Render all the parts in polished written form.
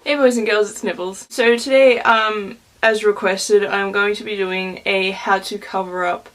Hey boys and girls, it's Nibbles. So today, as requested, I'm going to be doing a how to cover up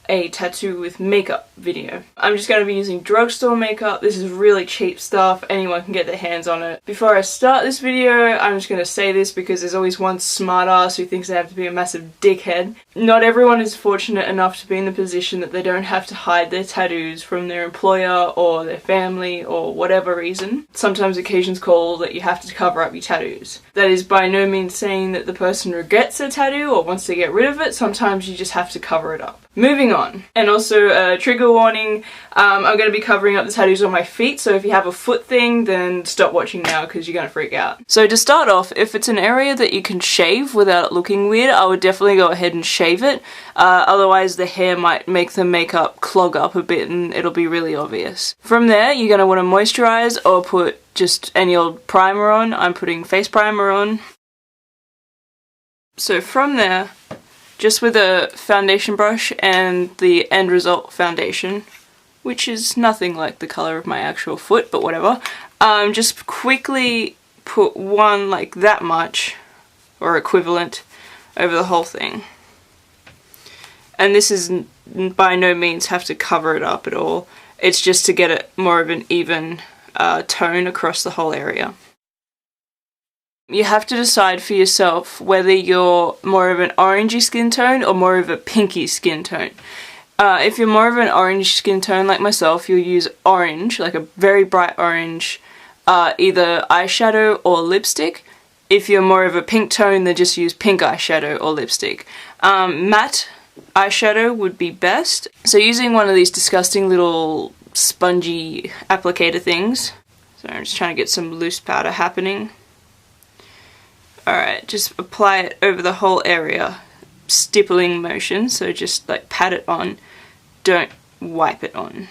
a tattoo with makeup video. I'm just going to be using drugstore makeup. This is really cheap stuff, anyone can get their hands on it. Before I start this video, I'm just going to say this because there's always one smartass who thinks they have to be a massive dickhead. Not everyone is fortunate enough to be in the position that they don't have to hide their tattoos from their employer or their family or whatever reason. Sometimes occasions call that you have to cover up your tattoos. That is by no means saying that the person regrets their tattoo or wants to get rid of it. Sometimes you just have to cover it up. Moving on. And also a trigger warning, I'm going to be covering up the tattoos on my feet, so if you have a foot thing then stop watching now because you're going to freak out. So to start off, if it's an area that you can shave without it looking weird, I would definitely go ahead and shave it. Otherwise the hair might make the makeup clog up a bit and it'll be really obvious. From there you're going to want to moisturize or put just any old primer on. I'm putting face primer on. So from there, just with a foundation brush and the end result foundation, which is nothing like the colour of my actual foot, but whatever, just quickly put one like that much, or equivalent, over the whole thing. And this is by no means have to cover it up at all, it's just to get it more of an even tone across the whole area. You have to decide for yourself whether you're more of an orangey skin tone or more of a pinky skin tone. If you're more of an orange skin tone like myself, you'll use orange, like a very bright orange, either eyeshadow or lipstick. If you're more of a pink tone, then just use pink eyeshadow or lipstick. Matte eyeshadow would be best. So using one of these disgusting little spongy applicator things. So I'm just trying to get some loose powder happening. Alright, just apply it over the whole area, stippling motion, so just like pat it on, don't wipe it on.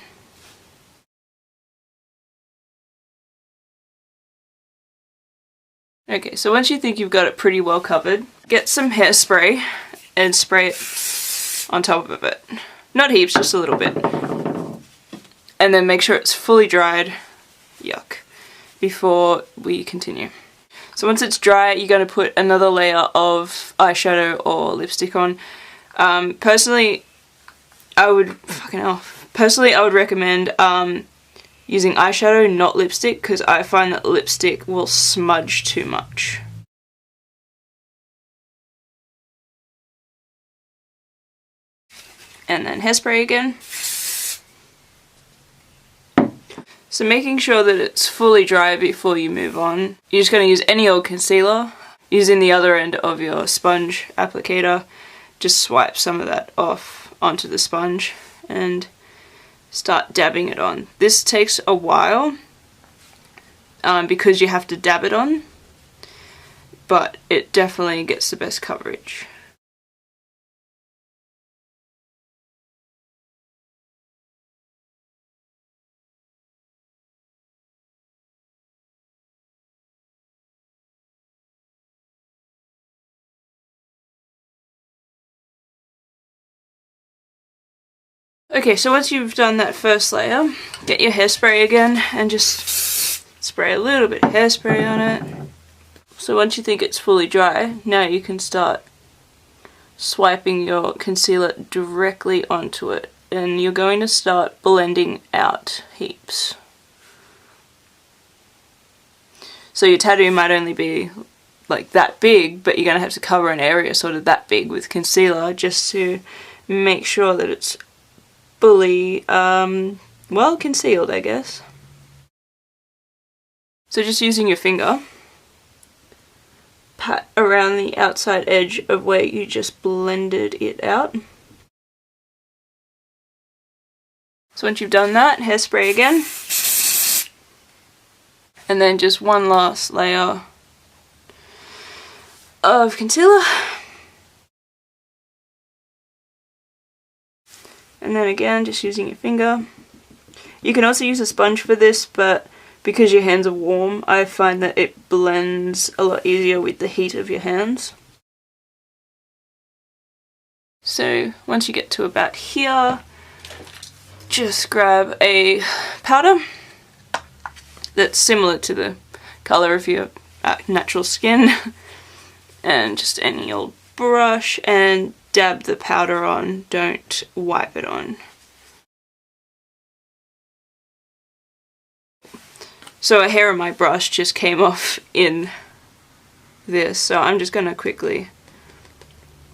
Okay, so once you think you've got it pretty well covered, get some hairspray and spray it on top of it. Not heaps, just a little bit. And then make sure it's fully dried, yuck, before we continue. So once it's dry, you're going to put another layer of eyeshadow or lipstick on. Personally, I would recommend using eyeshadow, not lipstick, because I find that lipstick will smudge too much. And then hairspray again. So making sure that it's fully dry before you move on, you're just going to use any old concealer. Using the other end of your sponge applicator, just swipe some of that off onto the sponge and start dabbing it on. This takes a while because you have to dab it on, but it definitely gets the best coverage. Okay, so once you've done that first layer, get your hairspray again and just spray a little bit of hairspray on it. So once you think it's fully dry, now you can start swiping your concealer directly onto it, and you're going to start blending out heaps. So your tattoo might only be like that big, but you're going to have to cover an area sort of that big with concealer just to make sure that it's fully, well concealed, I guess. So just using your finger, pat around the outside edge of where you just blended it out. So once you've done that, hairspray again. And then just one last layer of concealer. And then again, just using your finger. You can also use a sponge for this, but because your hands are warm, I find that it blends a lot easier with the heat of your hands. So once you get to about here, just grab a powder that's similar to the colour of your natural skin and just any old brush and dab the powder on, don't wipe it on. So a hair of my brush just came off in this, so I'm just gonna quickly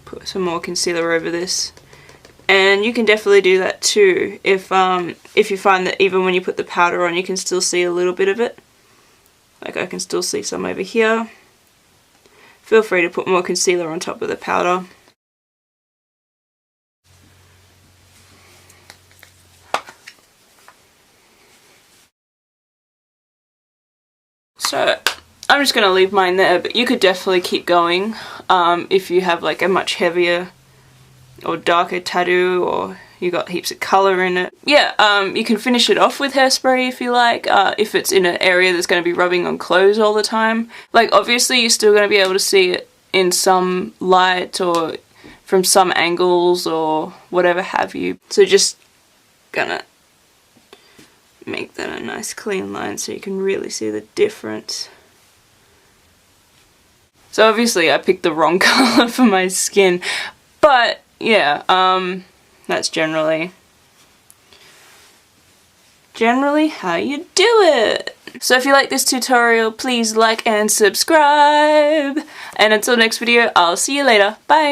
put some more concealer over this. And you can definitely do that too if you find that even when you put the powder on you can still see a little bit of it. Like I can still see some over here. Feel free to put more concealer on top of the powder. So I'm just going to leave mine there, but you could definitely keep going if you have like a much heavier or darker tattoo, or you got heaps of colour in it. Yeah, you can finish it off with hairspray if you like, if it's in an area that's going to be rubbing on clothes all the time. Like obviously you're still going to be able to see it in some light or from some angles or whatever have you. So just gonna make that a nice clean line so you can really see the difference. So obviously I picked the wrong colour for my skin, but yeah, that's generally how you do it. So if you like this tutorial, please like and subscribe. And until next video, I'll see you later. Bye!